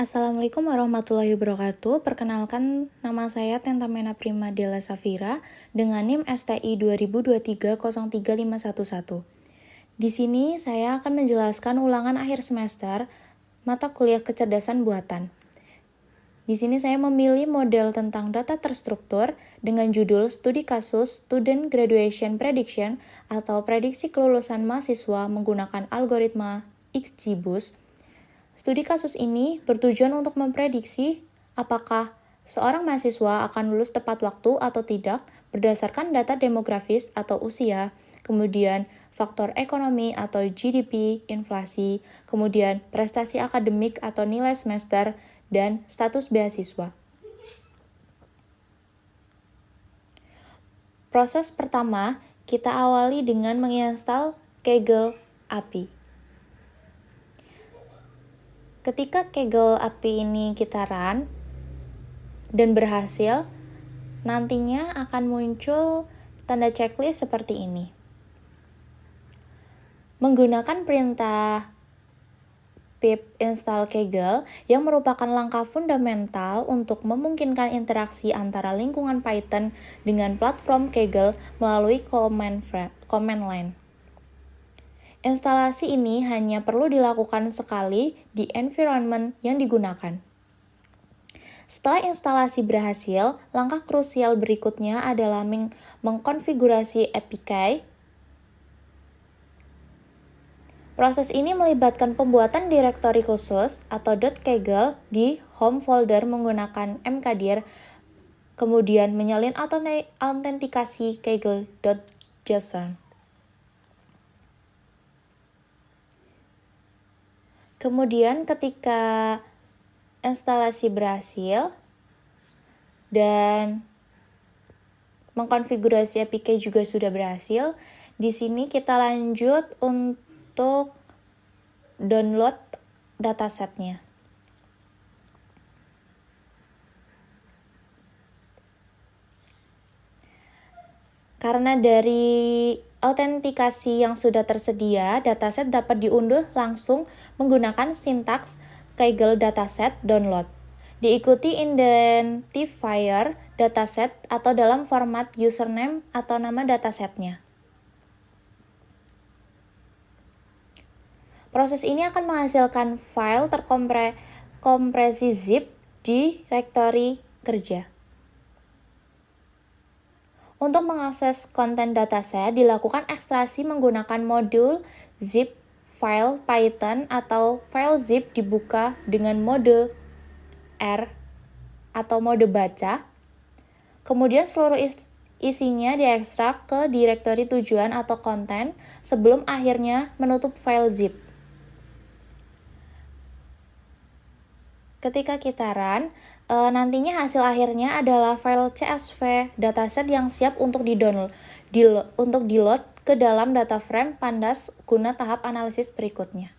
Assalamualaikum warahmatullahi wabarakatuh. Perkenalkan, nama saya Tentamena Prima Della Safira dengan NIM STI 2023-03511. Di sini saya akan menjelaskan ulangan akhir semester mata kuliah kecerdasan buatan. Di sini saya memilih model tentang data terstruktur dengan judul Studi Kasus Student Graduation Prediction atau prediksi kelulusan mahasiswa menggunakan algoritma XGBoost. Studi kasus ini bertujuan untuk memprediksi apakah seorang mahasiswa akan lulus tepat waktu atau tidak berdasarkan data demografis atau usia, kemudian faktor ekonomi atau GDP, inflasi, kemudian prestasi akademik atau nilai semester, dan status beasiswa. Proses pertama, kita awali dengan menginstal Kaggle API. Ketika Kaggle API ini kita run dan berhasil, nantinya akan muncul tanda checklist seperti ini. Menggunakan perintah pip install Kaggle yang merupakan langkah fundamental untuk memungkinkan interaksi antara lingkungan Python dengan platform Kaggle melalui command line. Instalasi ini hanya perlu dilakukan sekali di environment yang digunakan. Setelah instalasi berhasil, langkah krusial berikutnya adalah mengkonfigurasi API. Proses ini melibatkan pembuatan direktori khusus atau .kaggle di home folder menggunakan mkdir, kemudian menyalin autentikasi kaggle.json. Kemudian ketika instalasi berhasil dan mengkonfigurasi APK juga sudah berhasil, di sini kita lanjut untuk download datasetnya. Karena dari autentikasi yang sudah tersedia, dataset dapat diunduh langsung menggunakan sintaks Kaggle dataset download. Diikuti identifier dataset atau dalam format username atau nama datasetnya. Proses ini akan menghasilkan file terkompresi zip di direktori kerja. Untuk mengakses konten dataset, dilakukan ekstraksi menggunakan modul zip file Python atau file zip dibuka dengan mode R atau mode baca. Kemudian seluruh isinya diekstrak ke direktori tujuan atau konten sebelum akhirnya menutup file zip. Ketika kita run, nantinya hasil akhirnya adalah file CSV dataset yang siap untuk di-load ke dalam data frame Pandas guna tahap analisis berikutnya.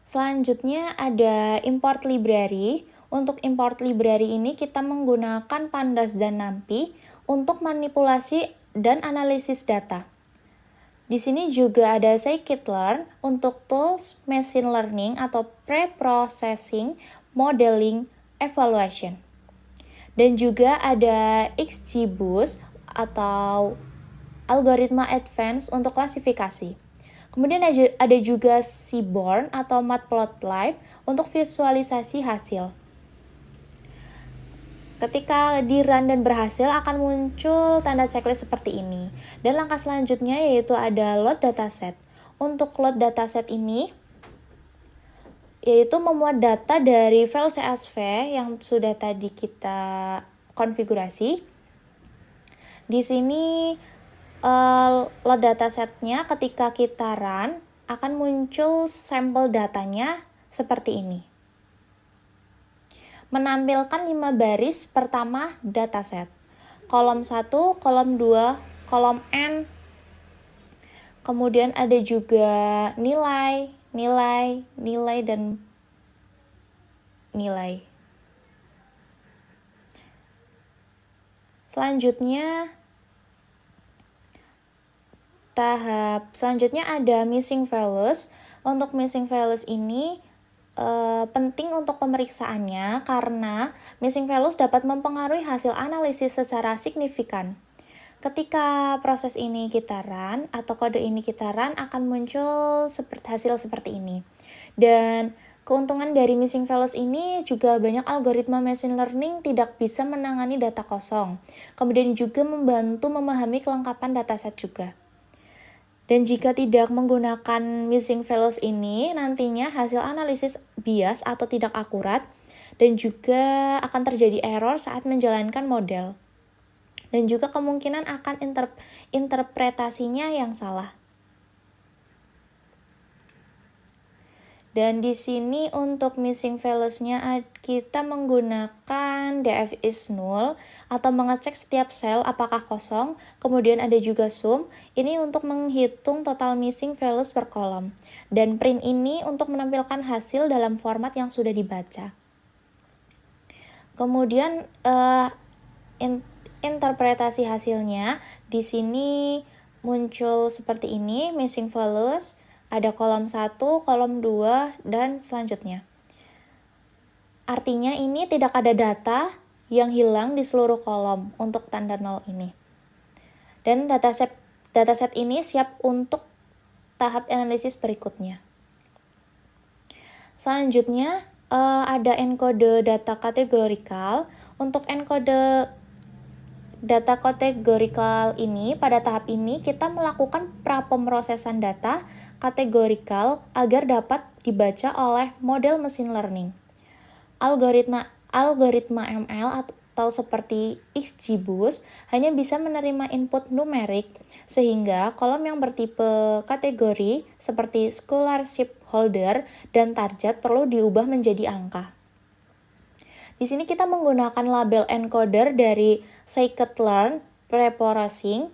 Selanjutnya ada import library. Untuk import library ini kita menggunakan Pandas dan NumPy untuk manipulasi dan analisis data. Di sini juga ada scikit-learn untuk tools machine learning atau pre-processing, modeling, evaluation. Dan juga ada XGBoost atau algoritma advance untuk klasifikasi. Kemudian ada juga Seaborn atau Matplotlib untuk visualisasi hasil. Ketika di run dan berhasil akan muncul tanda checklist seperti ini. Dan langkah selanjutnya yaitu ada load dataset. Untuk load dataset ini yaitu memuat data dari file CSV yang sudah tadi kita konfigurasi. Di sini load datasetnya ketika kita run akan muncul sampel datanya seperti ini. Menampilkan 5 baris pertama dataset. Kolom 1, kolom 2, kolom N. Kemudian ada juga nilai, dan nilai. Tahap selanjutnya ada missing values. Untuk missing values ini penting untuk pemeriksaannya karena missing values dapat mempengaruhi hasil analisis secara signifikan. Ketika proses ini kita run atau kode ini kita run akan muncul hasil seperti ini. Dan keuntungan dari missing values ini juga banyak algoritma machine learning tidak bisa menangani data kosong. Kemudian juga membantu memahami kelengkapan dataset juga. Dan jika tidak menggunakan missing values ini, nantinya hasil analisis bias atau tidak akurat, dan juga akan terjadi error saat menjalankan model. Dan juga kemungkinan akan interpretasinya yang salah. Dan di sini untuk missing values-nya kita menggunakan df is null atau mengecek setiap sel apakah kosong. Kemudian ada juga sum, ini untuk menghitung total missing values per kolom. Dan print ini untuk menampilkan hasil dalam format yang sudah dibaca. Kemudian interpretasi hasilnya di sini muncul seperti ini, missing values. Ada kolom 1, kolom 2, dan selanjutnya. Artinya ini tidak ada data yang hilang di seluruh kolom untuk tanda 0 ini. Dan dataset ini siap untuk tahap analisis berikutnya. Selanjutnya ada enkode data kategorikal. Untuk enkode data kategorikal ini, pada tahap ini kita melakukan prapemrosesan data kategorikal agar dapat dibaca oleh model machine learning. Algoritma ML atau seperti XGBoost hanya bisa menerima input numerik, sehingga kolom yang bertipe kategori seperti scholarship holder dan target perlu diubah menjadi angka. Di sini kita menggunakan label encoder dari scikit-learn preprocessing.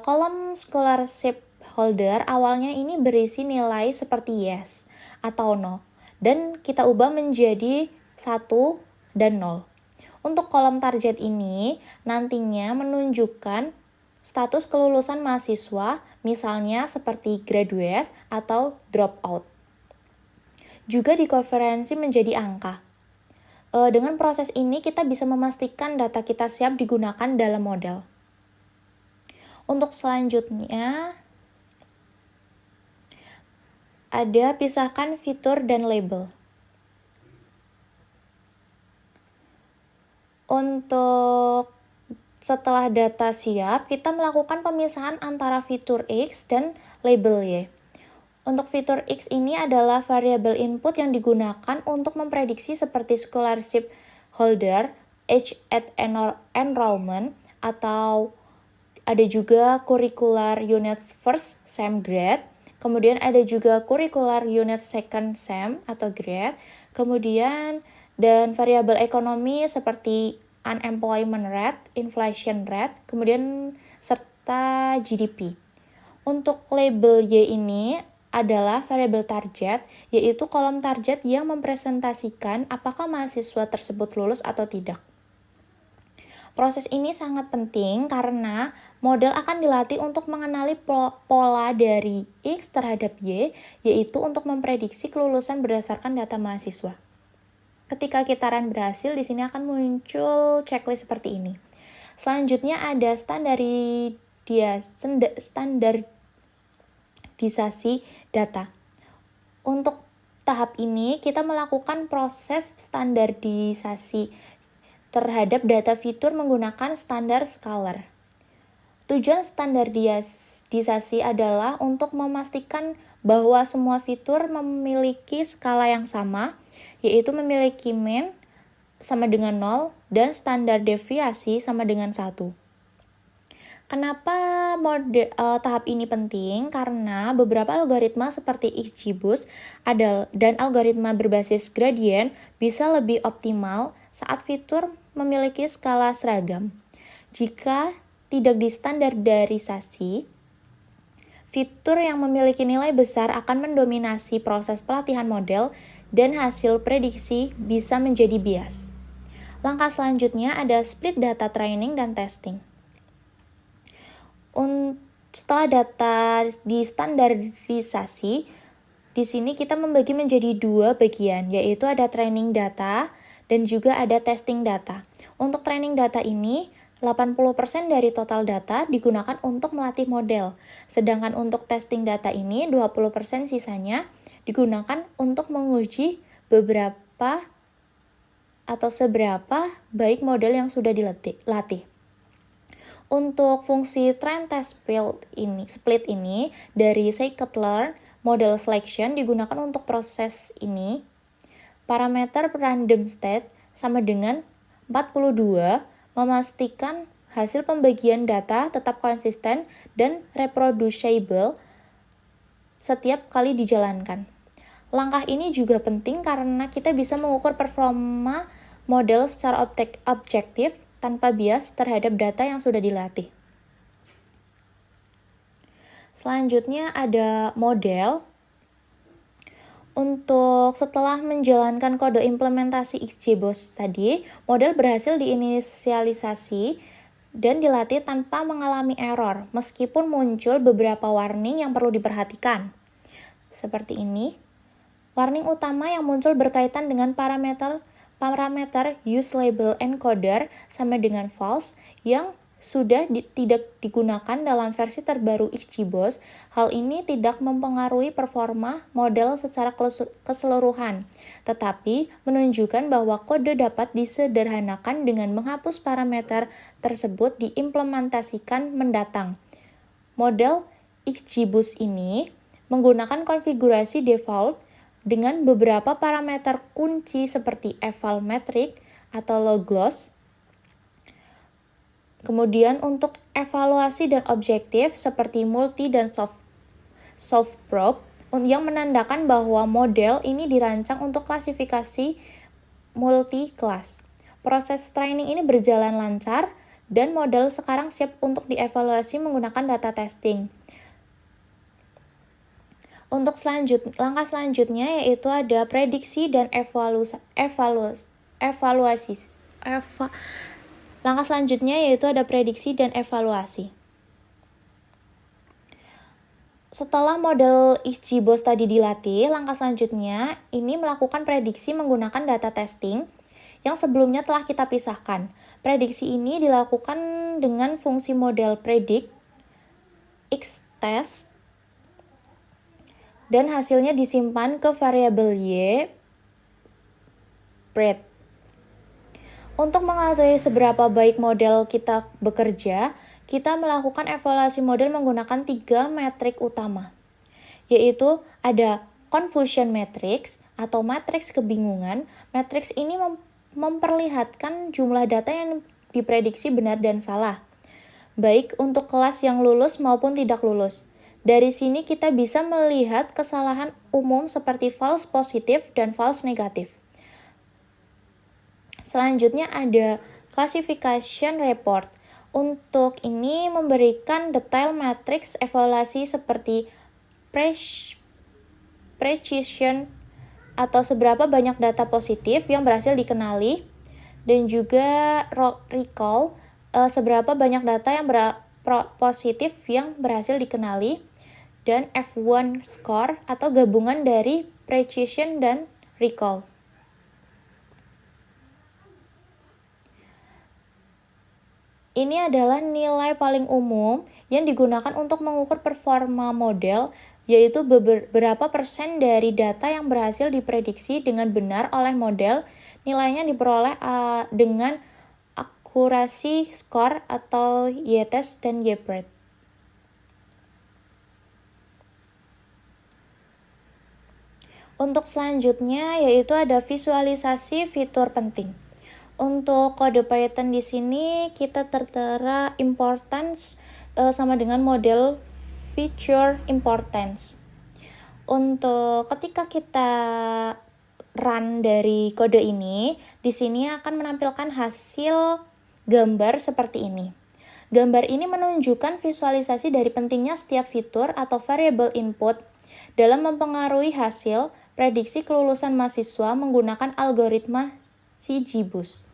Kolom scholarship holder awalnya ini berisi nilai seperti yes atau no, dan kita ubah menjadi 1 dan 0. Untuk kolom target ini nantinya menunjukkan status kelulusan mahasiswa, misalnya seperti graduate atau dropout. Juga dikonversi menjadi angka. Dengan proses ini kita bisa memastikan data kita siap digunakan dalam model. Untuk selanjutnya ada pisahkan fitur dan label. Untuk setelah data siap, kita melakukan pemisahan antara fitur X dan label Y. Untuk fitur X ini adalah variabel input yang digunakan untuk memprediksi seperti scholarship holder, age at enrollment, atau ada juga curricular unit first sem grade. Kemudian ada juga curricular unit second sem atau grade. Kemudian dan variabel ekonomi seperti unemployment rate, inflation rate, kemudian serta GDP. Untuk label Y ini adalah variabel target, yaitu kolom target yang mempresentasikan apakah mahasiswa tersebut lulus atau tidak. Proses ini sangat penting karena model akan dilatih untuk mengenali pola dari X terhadap Y, yaitu untuk memprediksi kelulusan berdasarkan data mahasiswa. Ketika kita run berhasil, di sini akan muncul checklist seperti ini. Selanjutnya ada standarisasi data. Untuk tahap ini, kita melakukan proses standarisasi terhadap data fitur menggunakan standar scalar. Tujuan standarisasi adalah untuk memastikan bahwa semua fitur memiliki skala yang sama, yaitu memiliki mean sama dengan 0 dan standar deviasi sama dengan 1. Kenapa tahap ini penting? Karena beberapa algoritma seperti XGBoost dan algoritma berbasis gradient bisa lebih optimal saat fitur memiliki skala seragam. Jika tidak distandarisasi, fitur yang memiliki nilai besar akan mendominasi proses pelatihan model dan hasil prediksi bisa menjadi bias. Langkah selanjutnya ada split data training dan testing. Setelah data distandarisasi, di sini kita membagi menjadi dua bagian, yaitu ada training data dan juga ada testing data. Untuk training data ini, 80% dari total data digunakan untuk melatih model. Sedangkan untuk testing data ini, 20% sisanya digunakan untuk menguji beberapa atau seberapa baik model yang sudah dilatih. Untuk fungsi train test split ini dari scikit-learn model selection digunakan untuk proses ini. Parameter random state sama dengan 42 memastikan hasil pembagian data tetap konsisten dan reproducible setiap kali dijalankan. Langkah ini juga penting karena kita bisa mengukur performa model secara objektif tanpa bias terhadap data yang sudah dilatih. Selanjutnya ada model. Untuk setelah menjalankan kode implementasi XGBoost tadi, model berhasil diinisialisasi dan dilatih tanpa mengalami error, meskipun muncul beberapa warning yang perlu diperhatikan. Seperti ini. Warning utama yang muncul berkaitan dengan parameter use label encoder sama dengan false yang sudah tidak digunakan dalam versi terbaru XGBoost. Hal ini tidak mempengaruhi performa model secara keseluruhan, tetapi menunjukkan bahwa kode dapat disederhanakan dengan menghapus parameter tersebut diimplementasikan mendatang. Model XGBoost ini menggunakan konfigurasi default dengan beberapa parameter kunci seperti eval metric atau log loss. Kemudian untuk evaluasi dan objektif seperti multi dan soft probe yang menandakan bahwa model ini dirancang untuk klasifikasi multi-kelas. Proses training ini berjalan lancar dan model sekarang siap untuk dievaluasi menggunakan data testing. Untuk langkah selanjutnya yaitu ada prediksi dan Langkah selanjutnya yaitu ada prediksi dan evaluasi. Setelah model XGBoost tadi dilatih, langkah selanjutnya ini melakukan prediksi menggunakan data testing yang sebelumnya telah kita pisahkan. Prediksi ini dilakukan dengan fungsi model predict, xtest, dan hasilnya disimpan ke variabel y, breadth. Untuk mengetahui seberapa baik model kita bekerja, kita melakukan evaluasi model menggunakan 3 metrik utama, yaitu ada confusion matrix atau matriks kebingungan. Matriks ini memperlihatkan jumlah data yang diprediksi benar dan salah, baik untuk kelas yang lulus maupun tidak lulus. Dari sini kita bisa melihat kesalahan umum seperti false positif dan false negatif. Selanjutnya ada classification report. Untuk ini memberikan detail matriks evaluasi seperti precision atau seberapa banyak data positif yang berhasil dikenali, dan juga recall seberapa banyak data yang positif yang berhasil dikenali, dan F1 score atau gabungan dari precision dan recall. Ini adalah nilai paling umum yang digunakan untuk mengukur performa model, yaitu beberapa persen dari data yang berhasil diprediksi dengan benar oleh model. Nilainya diperoleh dengan akurasi skor atau y-test dan y-breadth. Untuk selanjutnya yaitu ada visualisasi fitur penting. Untuk kode Python di sini kita tertera importance sama dengan model feature importance. Untuk ketika kita run dari kode ini, di sini akan menampilkan hasil gambar seperti ini. Gambar ini menunjukkan visualisasi dari pentingnya setiap fitur atau variable input dalam mempengaruhi hasil prediksi kelulusan mahasiswa menggunakan algoritma XGBoost.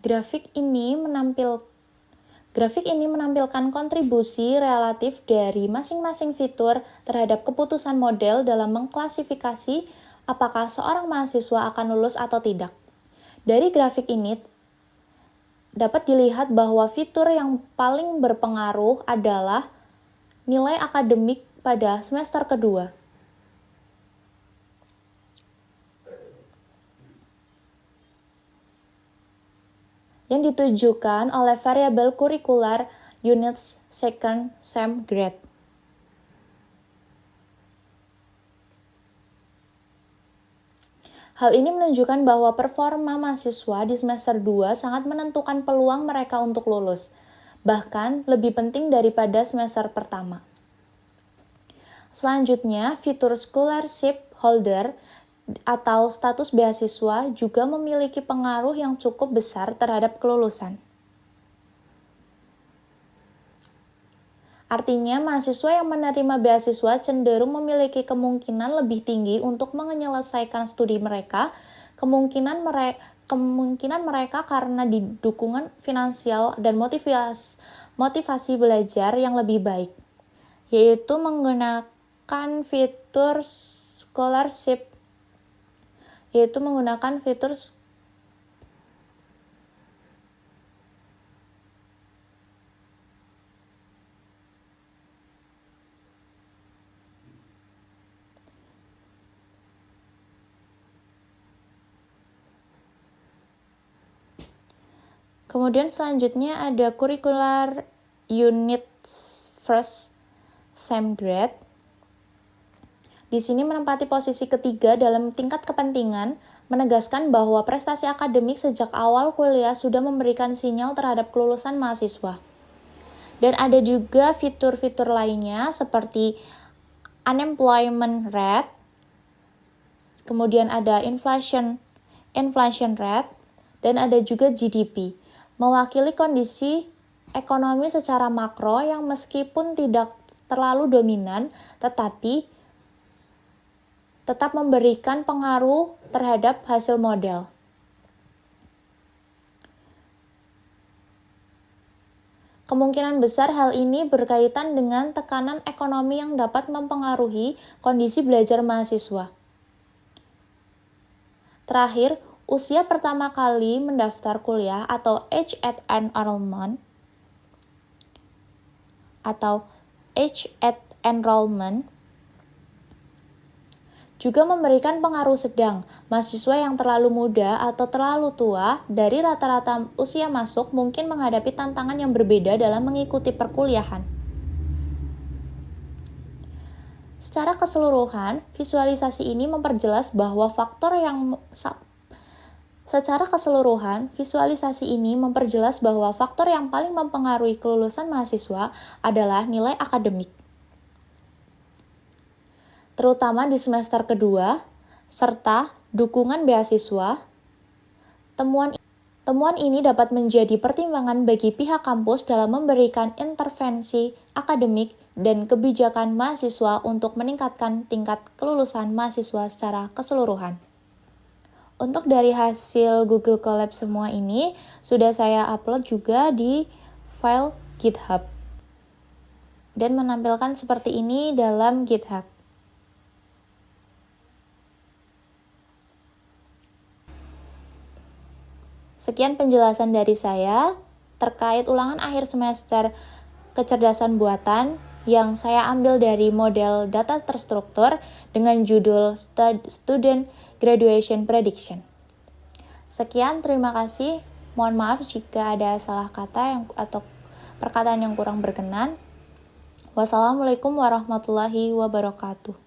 Grafik ini menampilkan kontribusi relatif dari masing-masing fitur terhadap keputusan model dalam mengklasifikasi apakah seorang mahasiswa akan lulus atau tidak. Dari grafik ini dapat dilihat bahwa fitur yang paling berpengaruh adalah nilai akademik pada semester kedua. Yang ditujukan oleh variabel kurikuler units second sem grade. Hal ini menunjukkan bahwa performa mahasiswa di semester 2 sangat menentukan peluang mereka untuk lulus, bahkan lebih penting daripada semester pertama. Selanjutnya, fitur scholarship holder atau status beasiswa juga memiliki pengaruh yang cukup besar terhadap kelulusan. Artinya, mahasiswa yang menerima beasiswa cenderung memiliki kemungkinan lebih tinggi untuk menyelesaikan studi mereka, kemungkinan mereka karena dukungan finansial dan motivasi belajar yang lebih baik, yaitu menggunakan fitur scholarship. Kemudian selanjutnya ada curricular unit first sem grade. Di sini menempati posisi ketiga dalam tingkat kepentingan, menegaskan bahwa prestasi akademik sejak awal kuliah sudah memberikan sinyal terhadap kelulusan mahasiswa. Dan ada juga fitur-fitur lainnya seperti unemployment rate, kemudian ada inflation rate, dan ada juga GDP, mewakili kondisi ekonomi secara makro yang meskipun tidak terlalu dominan, tetapi tetap memberikan pengaruh terhadap hasil model. Kemungkinan besar hal ini berkaitan dengan tekanan ekonomi yang dapat mempengaruhi kondisi belajar mahasiswa. Terakhir, usia pertama kali mendaftar kuliah atau age at enrollment juga memberikan pengaruh sedang. Mahasiswa yang terlalu muda atau terlalu tua dari rata-rata usia masuk mungkin menghadapi tantangan yang berbeda dalam mengikuti perkuliahan. Secara keseluruhan, visualisasi ini memperjelas bahwa faktor yang paling mempengaruhi kelulusan mahasiswa adalah nilai akademik, terutama di semester kedua, serta dukungan beasiswa. Temuan ini dapat menjadi pertimbangan bagi pihak kampus dalam memberikan intervensi akademik dan kebijakan mahasiswa untuk meningkatkan tingkat kelulusan mahasiswa secara keseluruhan. Untuk dari hasil Google Colab semua ini, sudah saya upload juga di file GitHub. Dan menampilkan seperti ini dalam GitHub. Sekian penjelasan dari saya terkait ulangan akhir semester kecerdasan buatan yang saya ambil dari model data terstruktur dengan judul Student Graduation Prediction. Sekian, terima kasih. Mohon maaf jika ada salah kata atau perkataan yang kurang berkenan. Wassalamualaikum warahmatullahi wabarakatuh.